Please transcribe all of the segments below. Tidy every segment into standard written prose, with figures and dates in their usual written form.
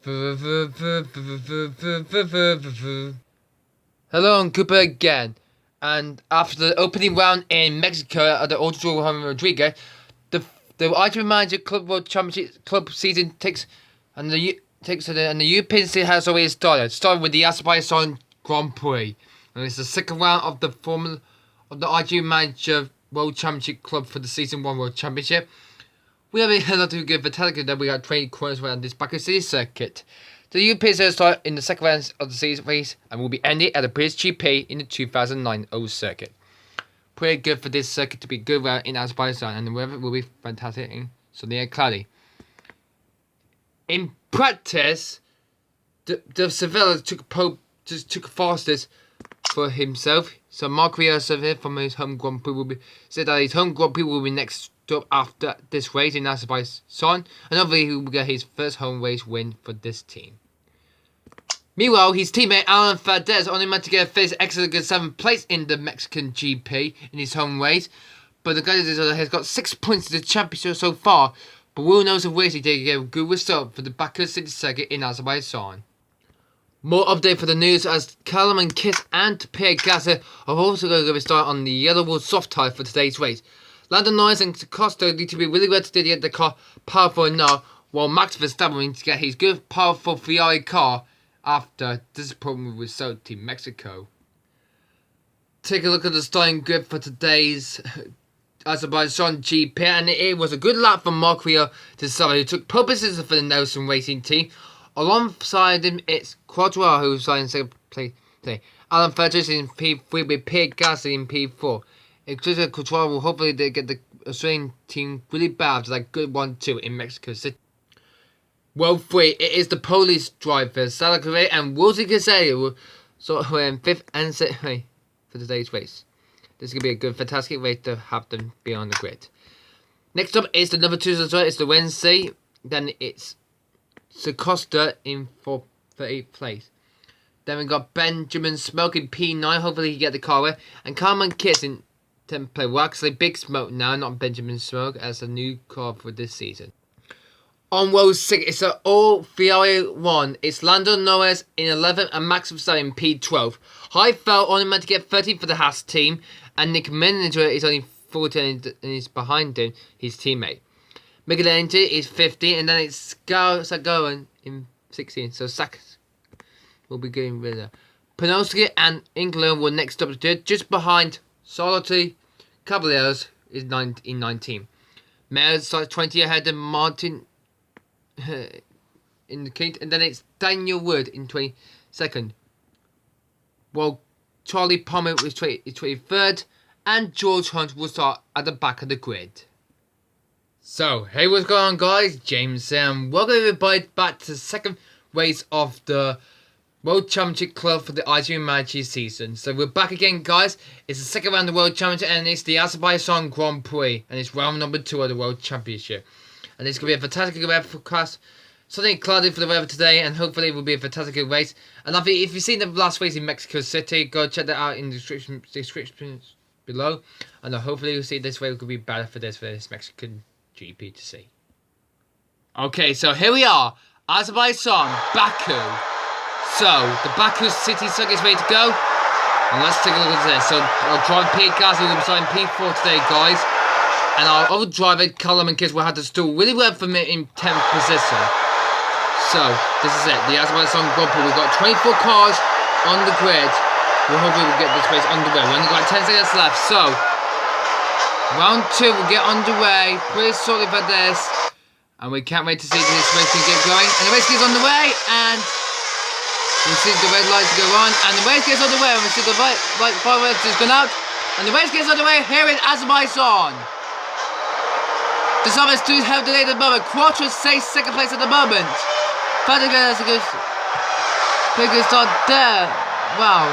Hello, I'm Cooper again. And after the opening round in Mexico at the Auto Rodriguez, the IGP Manager Club World Championship Club season and the European season has already started with the Azerbaijan Grand Prix, and it's the second round of the IGP Manager World Championship Club for the Season 1 World Championship. We have a lot of good fatalities that we got 20 corners around this Baku City circuit. The European season started in the second round of the season race and will be ending at the Prix IGP in the 2009 Old Circuit. Pretty good for this circuit to be good round in Azerbaijan, and the weather will be fantastic and sunny and cloudy. In practice, the Sevilla took fastest for himself. So Mark Rios from his home Grand Prix said that his home Grand Prix will be next up after this race in Azerbaijan, and hopefully he will get his first home race win for this team. Meanwhile, his teammate Alan Fadez only managed to get a fifth excellent good 7th place in the Mexican GP in his home race, but the guy has got 6 points in the championship so far, but we'll know some ways he did get a good result for the Baku City circuit in Azerbaijan. More update for the news as Callum and Kiss and Pierre Gasser are also going to start on the yellow wall soft tyre for today's race. Lando Norris and Costa need to be really ready to get the car powerful enough, while Max Verstappen needs to get his good powerful Ferrari car after disappointment result in Mexico. Take a look at the starting grid for today's Azerbaijan GP, and it was a good lap from Mark Rio to Sava, who took pole position for the Nelson Racing team. Alongside him, it's Quadraro who's in second place today. Alan Feders in P3 with Pierre Gasly in P4. Including Quadraro will hopefully get the Australian team really bad to that good 1-2 in Mexico City. World 3, it is the Polish drivers Salakare and Wozi Gazelle who are in 5th and 6th for today's race. This is going to be a good, fantastic race to have them be on the grid. Next up is the number 2 as well. It's the Wednesday. Then it's Costa in 30th place. Then we got Benjamin Smoke in P9. Hopefully he get the car away. And Carmen Kiss in 10th place. Well, actually Big Smoke now, not Benjamin Smoke, as a new car for this season. On World 6, it's an all Ferrari 1. It's Lando Norris in 11th and Max Verstappen in P12. Heifeld only meant to get 13th for the Haas team, and Nick Menninger is only 14 and is behind him, his teammate. Michelangelo is 15, and then it's Sagoen in 16. So Saks will be getting rid of. Penowski and England will next up to do it, just behind Soloti Caballeros is in 19. Mayer starts 20 ahead of Martin in the key, and then it's Daniel Wood in 22nd. While Charlie Palmer is 23rd, and George Hunt will start at the back of the grid. So, hey, what's going on, guys? James here, and welcome everybody back to the second race of the World Championship Club for the IGP Manager season. So we're back again, guys. It's the second round of the World Championship, and it's the Azerbaijan Grand Prix, and it's round number 2 of the World Championship. And it's going to be a fantastic weather forecast. Something cloudy for the weather today, and hopefully it will be a fantastic race. And if you've seen the last race in Mexico City, go check that out in the description below. And hopefully you'll see this race will be better for this Mexican GP to see. Okay, so here we are, Azerbaijan, Baku. So, the Baku City circuit is ready to go. And let's take a look at this. So, I'll drive Pierre Gasly will be starting P4 today, guys. And our other driver, Callum and Kiss, will have to stall really well for me in 10th position. So, this is it. The Azerbaijan Grand Prix. We've got 24 cars on the grid. Hopefully we'll get this race underway. We've only got 10 seconds left. So, round 2 will get underway pretty shortly for this. And we can't wait to see this race can get going. And the race gets underway. And we see the red lights go on. And the race gets underway. And we see the light fireworks has gone out. And the race gets underway here in Azerbaijan. The summer is too heavily delayed at the moment. Quattro stays second place at the moment. Fadiga has a good start there. Wow.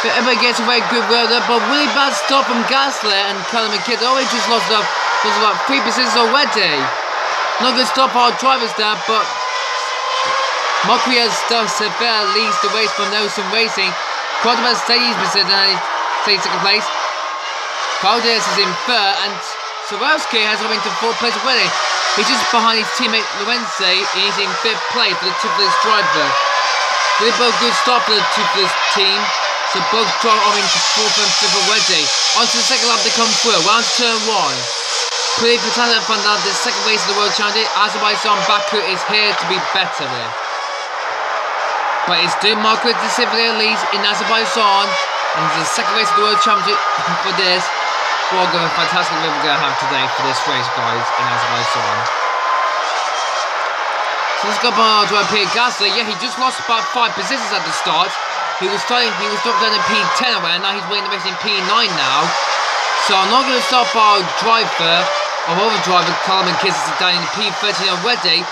But everybody gets a very good road there, but really bad stop from Gasly and Callum and Kidd. Oh, he just lost about 3 positions already. Not good stop for our drivers there, but Mokria's still severe leads the race from Nelson Racing. Quadraro stays position and stays second place. Valdez is in 3rd, and Swarovski has come into 4th place already. He's just behind his teammate Lorenze, and he's in 5th place for the toothless driver. Really both good start for the toothless team. So both drive on into 4th and 5th already. On to the second lap they come through. Round turn 1. Pretty fantastic fun now. The second race of the World Championship. Azerbaijan Baku is here to be better with. But it's still Margaret de Civilier leads in Azerbaijan. And it's the second race of the World Championship for this. What a fantastic event we're going to have today for this race, guys, in Azerbaijan. So let's go by our driver Pierre Gasly. Yeah, he just lost about 5 positions at the start. He was dropped down in P10 away, and now he's winning the race in P9 now. So I'm not going to stop our driver, our other driver, Callum and Kiss, is down in P13 already.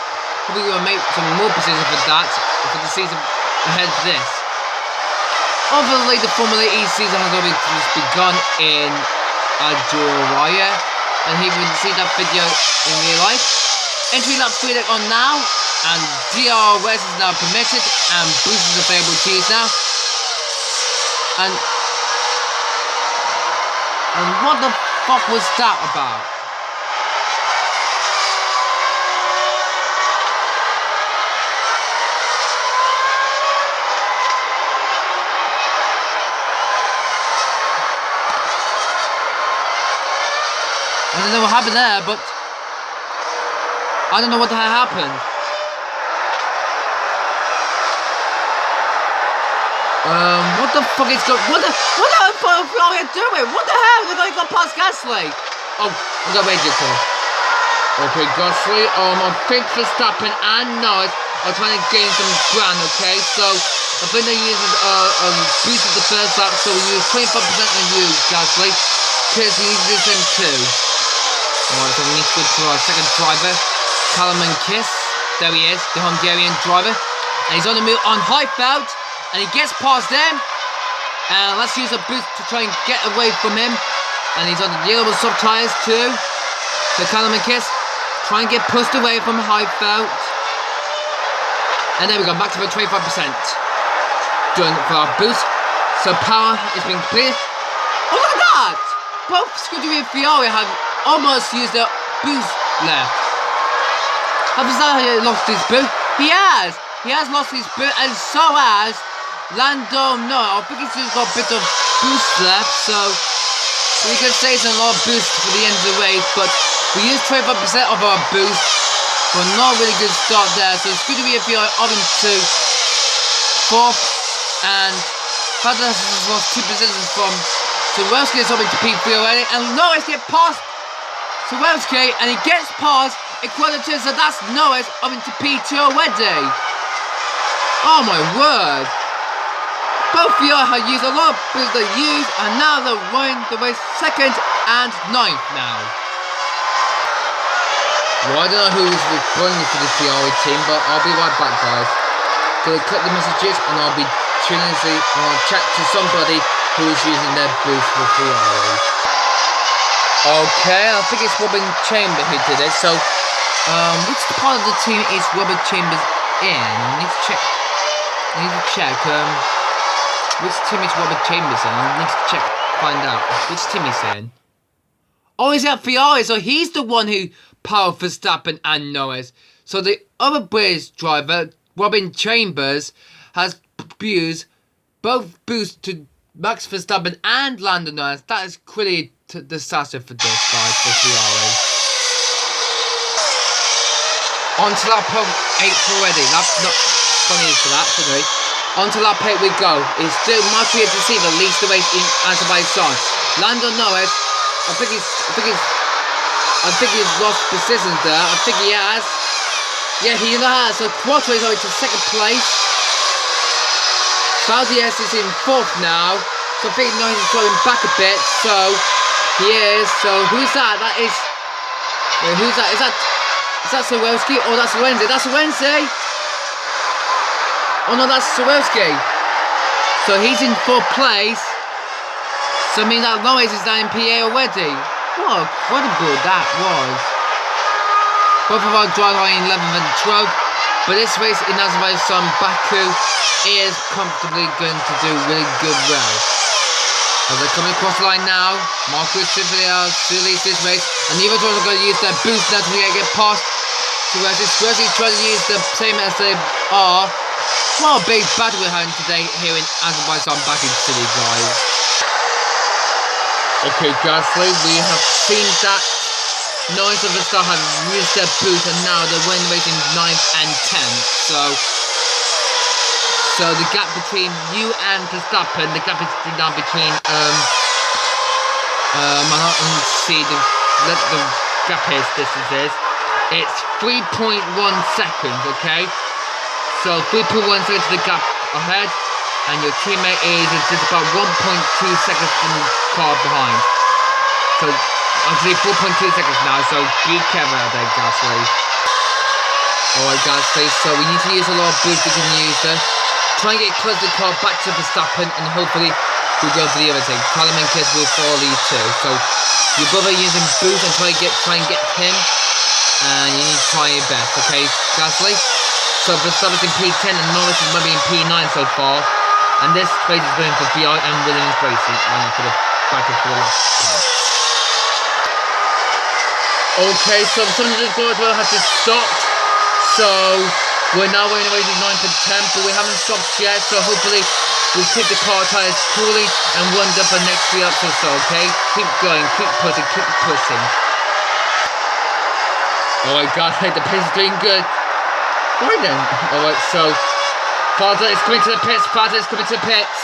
Probably going to make some more positions for that, for the season ahead of this. Obviously, the Formula E season has already just begun in Azerbaijan, and here we can see that video in real life. Entry lap 3 on now, and DRS is now permitted, and boost is available to use now. And what the fuck was that about? I don't know what happened there, but I don't know what the hell happened. What the fuck is going? What the fuck are you doing? What the hell? They're going to go past Gasly. Oh, I got radio call. Okay, Gasly. I think Verstappen and Norris are trying to gain some ground. Okay, so I think they use boost at the first lap, so we use 25% on you, Gasly, because we need to do them too. Alright, so we need to go to our second driver, Callum and Kiss. There he is, the Hungarian driver. And he's on the move on Highfeld. And he gets past them. And let's use a boost to try and get away from him. And he's on the yellow soft tyres too. So Callum and Kiss try and get pushed away from Highfeld. And there we go, back to the 25%. Done for our boost. So power is being cleared. Oh, look at that! Both Scuderia and Ferrari have almost used their boost left. Have Verstappen lost his boost? He has! He has lost his boost, and so has Lando. No, I think he's just got a bit of boost left, so we can say it's a lot of boost for the end of the race, but we used 25% of our boost, but not really good start there. So Scuderia and Ferrari are into 4th, and Bottas has lost 2 positions from Sawelski is up into P3 already, and Norris gets past Sawelski, and he gets past Equality, so that's Norris up into P2 already. Oh my word! Both of you have used a lot of boost they used, and now they're winning the race 2nd and 9th now. Well, I don't know who's running for the Ferrari team, but I'll be right back, guys. Gonna cut the messages, and I'll be tuning to see, and I'll chat to somebody who is using their boost for Ferrari. Okay, I think it's Robin Chambers who did it. So, which part of the team is Robin Chambers in? I need to check. Which team is Robert Chambers in? I need to check, find out which team he's in. Oh, he's at Ferrari, so he's the one who powered Verstappen and Norris. So the other British driver, Robin Chambers, has used both boosts to Max Verstappen and Lando Norris. That is pretty disaster for this, guys, for Ferrari. On to lap 8 already. That's not funny for that, sorry. On to lap 8 we go. It's still Marquis de Civilier leads the race in Azerbaijan. Lando Norris, I think he's lost positions there. I think he has. Yeah, he has. So Quattro is over to 2nd place. Valdez is in 4th now. So I think Norris is going back a bit. So he is. So who's that? That is. Who's that? Is that Sawelski? Oh, that's Wednesday. That's Wednesday. Oh no, that's Sawelski. So he's in 4th place. So I mean that Norris is down in PA already. What incredible that was. Both of our drivers are in 11th and 12th. But this race in Azerbaijan, Baku, is comfortably going to do really good well. As they're coming across the line now, Marcus Civilier still leads this race, and the other drivers are going to use their boost now to get past to Rossi trying to use the same as they are. What a big battle we're having today here in Azerbaijan, Baku City, guys. Okay, Gasly, we have seen that Norris of the Star have used their boost and now they're winning the race in 9th and 10th. So the gap between you and Verstappen, the gap is now between I don't see the gap is distance is. It's 3.1 seconds, okay? So 3.1 seconds to the gap ahead, and your teammate is just about 1.2 seconds from the car behind. So actually 4.2 seconds now, so be careful out there, Gasly. Alright, Gasly, so we need to use a lot of boost we can use there. Try and get close to the car back to Verstappen, and hopefully we'll go for the other thing. Callum and Kiss will follow you too. So your brother using boost and try and get him, and you need to try your best, okay, Gasly? So Verstappen's in P10 and Norris is maybe in P9 so far, and this race is going for VI and Williams Racing, and for the battle for the last point. Okay, so some of the guys will have to stop. So we're now in the race 9th and 10th, but we haven't stopped yet. So hopefully we'll keep the car tyres cooling and warmed up for the next 3 laps or so. Okay, keep going, keep pushing, keep pushing. Alright, guys, the pace is doing good. Right then. Alright, so Father is coming to the pits. Father is coming to the pits.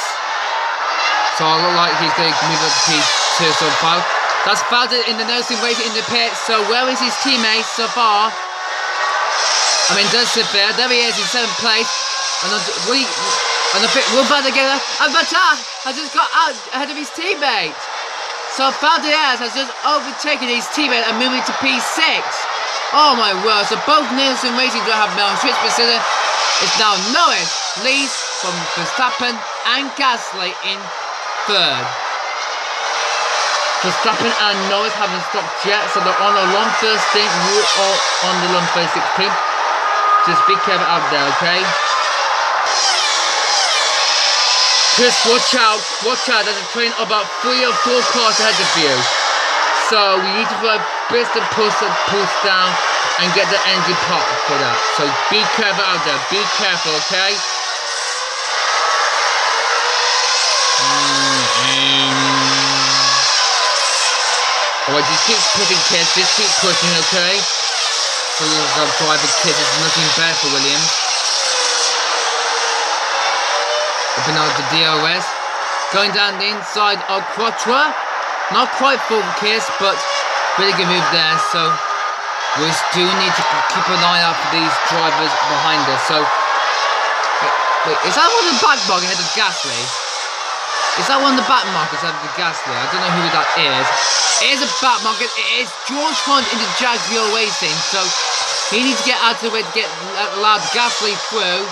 So I look like he's going to move up to P2 so far. That's Father in the nursing waiting in the pits. So where is his teammate so far? I mean, does sit there. There he is in 7th place. And we're back together. And Bata has just got out ahead of his teammate. So Valdez has just overtaken his teammate and moving to P6. Oh my word. So both Nielsen Racing do have now switch position. It's now Norris leads from Verstappen and Gasly in 3rd. Verstappen and Norris haven't stopped yet, so they're on a long first stint. You are on the long first 16. Just be careful out there, okay? Just watch out, there's a train about 3 or 4 cars ahead of you. So we need to put a bit of push down and get the engine part for that. So be careful out there, be careful, okay? Alright, just keep pushing, kids, just keep pushing, okay? So the driver kid is looking bad for Williams. Open out the DRS. Going down the inside of Quattro. Not quite full kiss, but really good move there. So we still need to keep an eye out for these drivers behind us. So wait, is that one of the back markers ahead of Gasly? Is that one of the back markers ahead of Gasly? I don't know who that is. It is a back market. It is George Hunt into Jaguar Racing, so he needs to get out of the way to get allowed Gasly through.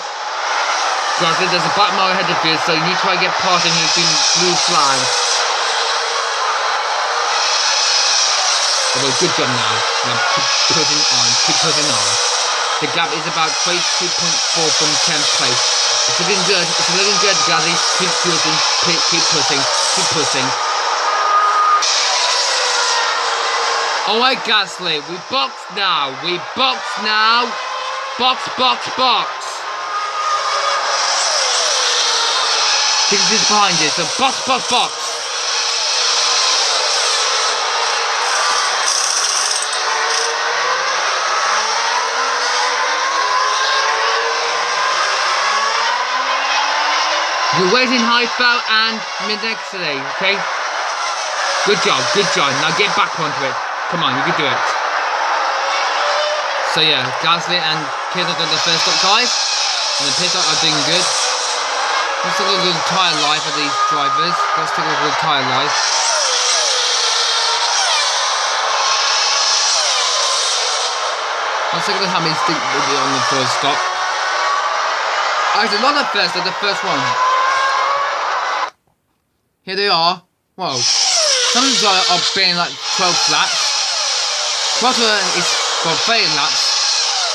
Gasly, there's a back marker ahead of you, so you need to try and get past him. He's been blue flags. Oh, well, good job now. Now keep pushing on. The gap is about 22.4 from 10th place. It's looking good. Gasly. Keep pushing. Alright, Gasly, we box now. Box. Keep this behind you, so box. You're waiting Heifel and Midexley, okay? Good job. Now get back onto it. Come on, you can do it. So yeah, Gasly and Kids have done the first stop, guys. And the pit stop are doing good. Let's take a look at the tyre life of these drivers. Let's take a look at the tyre life. Let's take a look at how many stinks will be on the first stop. Actually, not the first, they're the first one. Here they are. Whoa. Some of the drivers are being like 12 laps. Quattro is got 30 laps.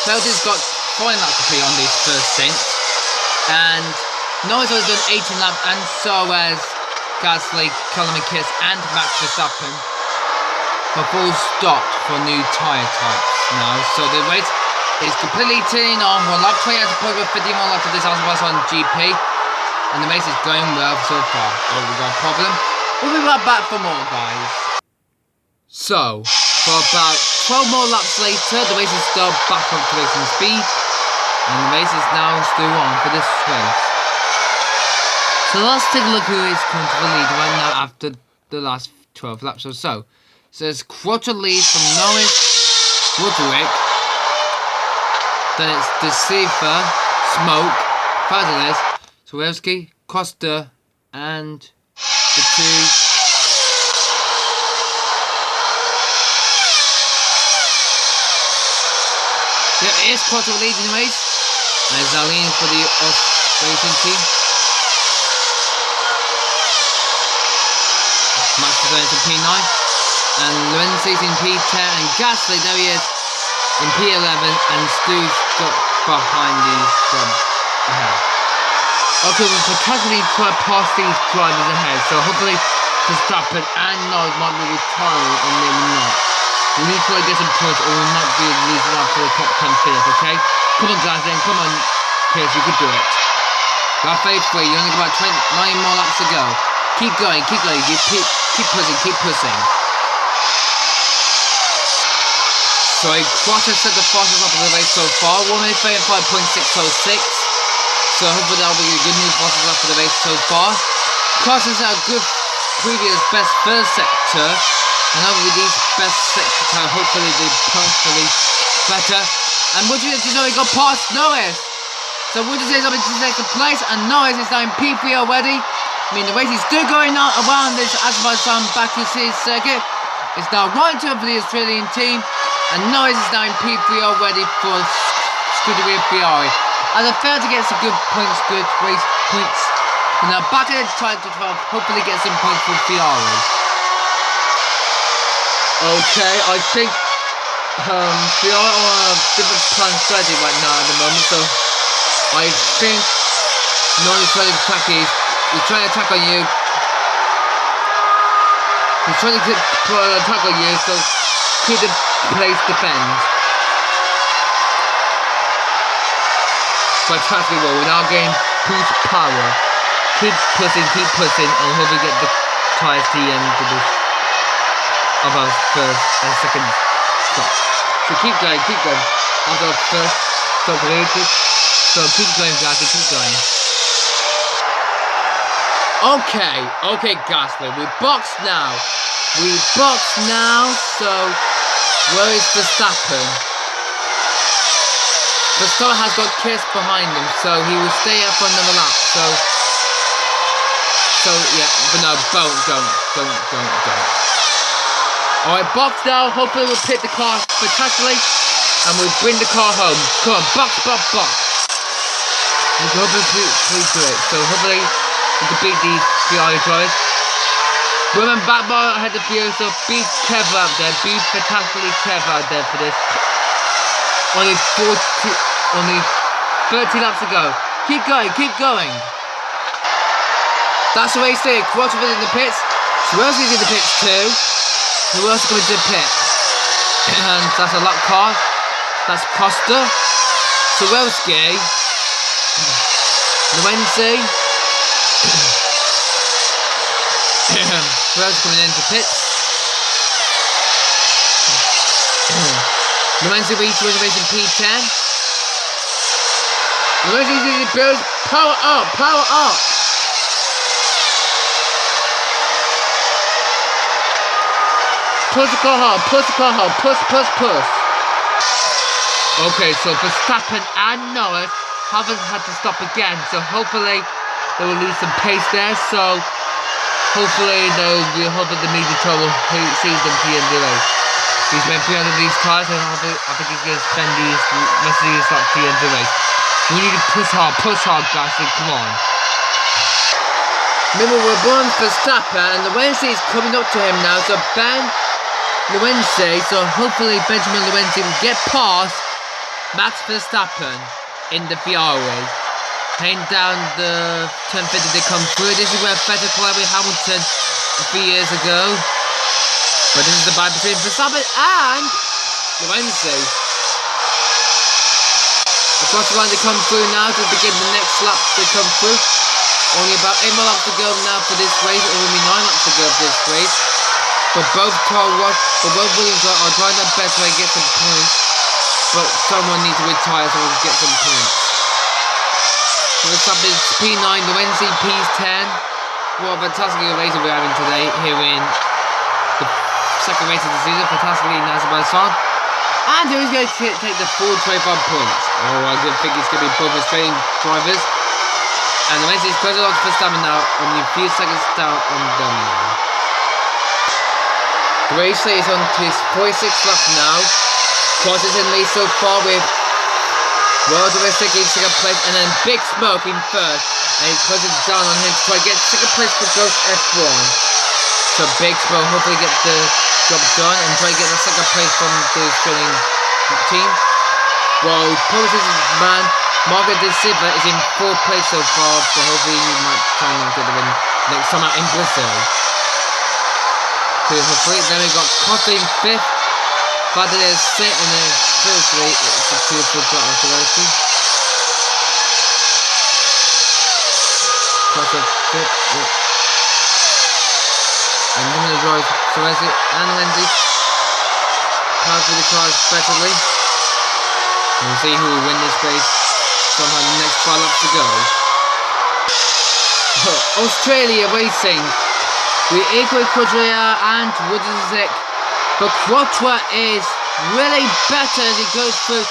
Felty's got 5 laps to be on this first stint. And Norris has done 18 laps, and so has Gasly, Cullen Kiss, and Max Verstappen. Have all stopped for new tyre types now. So they wait. is completely turning on. We're lap 20 at the point with 51 laps of this Azerbaijan GP. And the race is going well so far. Oh, we got a problem. We'll be right back for more, guys. So, for about 12 more laps later, the race is still back up to racing speed. And the race is now still on for this race. So let's take a look who is coming to the lead right now after the last 12 laps or so. So it's quarter lead from Norris, Woodrick. Then it's Deceiver, Smoke, Fazales, Swarovski, Costa, and the two. There is quarter lead in the race. And Zalene for the off racing team. Max is in P9. And Lorenzi's in P10. And Gasly, there he is, in P11. And Stu's got behind these ahead. Okay, we'll potentially try to pass these drivers ahead. So hopefully Verstappen and Norris might be retiring and maybe not. We need to try to get some points or we might be losing out for the top 10 finish, okay? Come on guys then, come on Pierce, you could do it. Got phase 3, you only got about 9 more laps to go. Keep going, you keep pushing. So Quattro set the fastest lap of the race so far, 1:35.606. So hopefully that'll be a good news fastest lap for the race so far. Quattro's had a good previous best first sector. And over these best sector, hopefully they're perfectly better. And Woodruff has already got past Norris. So Woodruff is up into second place and Norris is now in P3 already. I mean the race is still going on around this Azerbaijan Baku circuit. It's now right turn for the Australian team. And Norris is now in P3 already for Scuderia Ferrari. As I failed to get some good points, good race points. And now back at the title 12, hopefully get some points for Ferrari. Okay, I think we are on a different plan strategy right now at the moment, so I think Norris trying to attack you. He's trying to attack on you. He's trying to put an attack on you, so keep the place defend. Fantastic well, we're now getting boost power. Keep pushing, and hopefully get the tyres to the end of this. Of our first and second stop. So keep going. After our first stop related. So keep going guys, keep going. Okay Gasly, we box now, so where is Verstappen? Verstappen has got Kiss behind him, so he will stay up for another lap, so yeah, but no, don't. Alright, box now, hopefully we'll pit the car fantastically and we'll bring the car home. Come on, box. We can hopefully do it. So hopefully we can beat these Ferrari drivers. Remember, backbar ahead of you, so be clever out there. Be fantastically clever out there for this. Only 30 laps to go. Keep going. That's the race there. Quattro in the pits. Swarovski's in the pits too. Who else is going to pit? And that's a lap car. That's Costa. Swarovski. Lorenzi. Swarovski coming into pits. Lorenzi racing P10. Lorenzi builds power up. Push the car hard, push. Okay, so Verstappen and Norris haven't had to stop again, so hopefully they will lose some pace there, so hopefully the media tour will see them to the end of the race. He's been 300 these tires, and I think he's going to spend these rest of these laps to the end of the race. We need to push hard guys, so come on. Remember, we're going for Verstappen, and Lorenzi is coming up to him now, so Lorenzi, so hopefully Benjamin Lorenzi will get past Max Verstappen in the Ferrari. Heading down the turn 50 they come through. This is where Vettel collided with Hamilton a few years ago. But this is the battle between Verstappen and Lorenzi. Cross line to come through now to begin the next lap to come through. Only about 8 more laps to go now for this race, or only 9 laps to go for this race. But both Williams are trying their best to get some points. But someone needs to retire so we can get some points. So this up is P9, the Wednesday P10. What a fantastic race we're having today here in the second race of the season. Fantastically in Azerbaijan. And who's going to take the full 25 points? Oh, I don't think it's going to be both Australian drivers. And the race is closing on for Stamina now, only a few seconds down on them now. The race is on to his 46th lap now. Cross is in lead so far with World Domestic in second place, and then Big Smoke in third. And he's closing down on him to try to get second place for Ghost F1. So Big Smoke hopefully get the job done and try to get the second place from the Australian team. While Politics man Marco De Silva is in 4th place so far, but hopefully he might try and get the win next time out in Brazil. Hopefully, then we got Costa in 5th, Fadler is 6th, and then firstly it's a 2-4 drop of Zelensky. Costa 5th, and then the drive Zelensky and Lindsay. Power through the cars betterly. And we'll see who will win this race. Somehow the next 5 laps to go. Australia racing with equal Quadria and Woodzik, but Quadra is really better as it goes through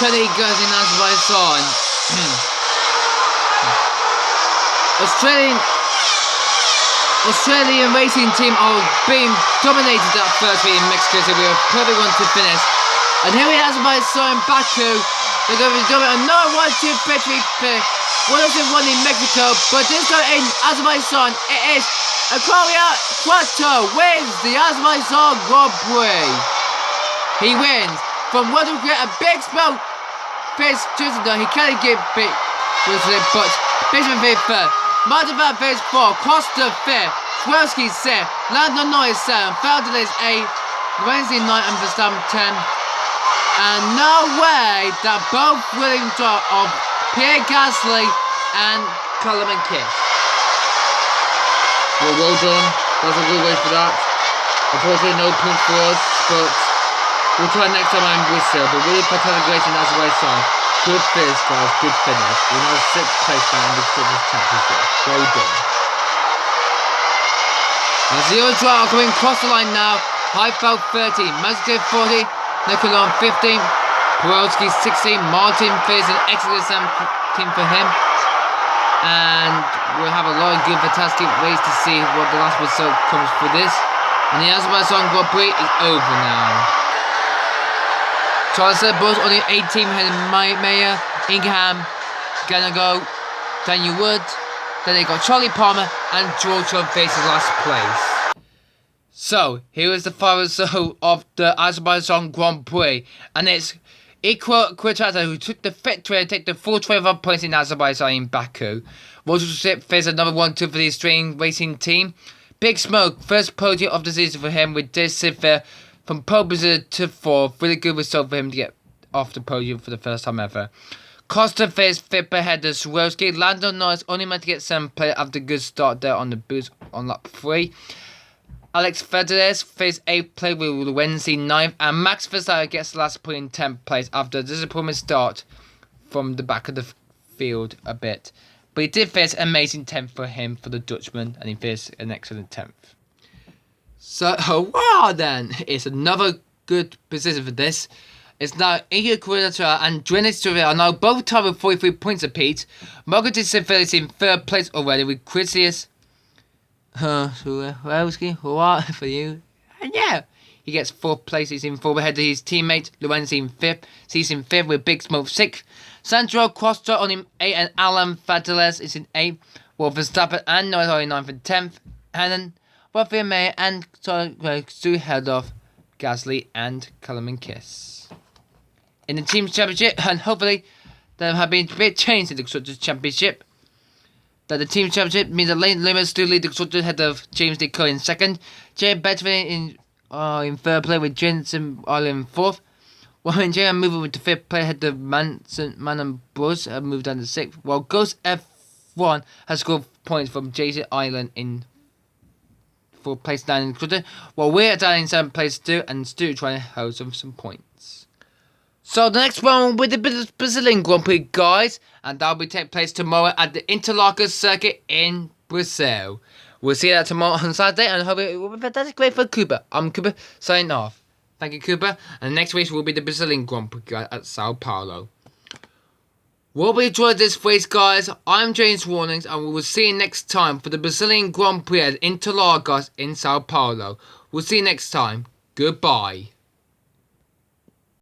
20 guns in Azerbaijan. Australian racing team are being dominated at first in Mexico, so we are perfect one to finish. And here we have Azerbaijan Baku. They're going to be doing another 1-2 victory for 1-1 in Mexico, but this time in Azerbaijan, it is Aquaria Quattro wins the Azerbaijan Grand Prix. He wins from what we get a Big Smoke. Face Tristan, he can't get big, but Bismarck Face 3rd, Martin Van Face 4, Costa 5th, Swelsky 6th, Landon Noise 7th, Felden is 8th, Wednesday night and Verstappen 10th. And no way that both Williams of Pierre Gasly and Cullum and Kiss. Well done. That's a good way for that. Unfortunately, no points for us, but we'll try next time in Brazil. But really fantastic race in Azerbaijan. Good finish, guys. Good finish. We're now 6th place now in the British Championship. Well done. Now Zero Drive coming across the line now. Heifeld 13, Mazda 40, Nicolon 15, Porowski 16, Martin Fizz, an excellent team for him. And we'll have a lot of good, fantastic ways to see what the last result comes for this. And the Azerbaijan Grand Prix is over now. Charles Boss on the 18th, Mayer, Ingham, Ganago, Daniel Wood. Then they got Charlie Palmer and George on faces last place. So, here is the final result of the Azerbaijan Grand Prix. And it's Equal Quadrata who took the victory and take the full 12 points in Azerbaijan in Baku. Motorsport faced another 1-2 for the Australian racing team. Big Smoke, first podium of the season for him with this Silva from pole position to 4th. Really good result for him to get off the podium for the first time ever. Costa faced 5th ahead of Swarovski. Lando Norris only meant to get 7th place after a good start there on the boost on lap 3. Alex Federer faced 8th place with Wednesday 9th, and Max Verstappen gets the last point in 10th place after a disappointing start from the back of the field a bit. But he did face an amazing 10th for him for the Dutchman, and he faced an excellent 10th. So, wow then, it's another good position for this. It's now Igor Quadratura and Drenis Trevor are now both tied with 43 points apiece. Marco De Silva is in 3rd place already with Chrysius. What for you? And yeah, he gets 4th place. He's in 4th ahead of his teammate. Lorenz in 5th. He's in 5th with Big Smoke 6th. Sandro Costa on him 8th, and Alan Fateles is in 8th. While Verstappen and Norris are in 9th and 10th. And then Rafael May and Stu head off Gasly and Cullum and Kiss. In the Teams Championship, and hopefully there have been a bit changed in the Constructors Championship. That the Team Championship means that Lane Limmer still lead the Constructors ahead of James Deco in 2nd. Jay Bedford in 3rd place with Jensen Island in 4th. While Nigeria moving with the 5th place ahead of Man and Buzz have moved down to 6th, while Ghost F1 has scored points from Jason Island in 4th place down in the while we're down in 7th place too, and still trying to hold some points. So the next one will be the Brazilian Grand Prix, guys, and that'll be taking place tomorrow at the Interlagos circuit in Brazil. We'll see that tomorrow on Saturday, and I hope it will be fantastic. Great for Cuba. I'm Cuba, signing off. Thank you, Cuba. And the next race will be the Brazilian Grand Prix at Sao Paulo. Well, we enjoyed this race, guys. I'm James Warnings, and we will see you next time for the Brazilian Grand Prix at Interlagos in Sao Paulo. We'll see you next time. Goodbye.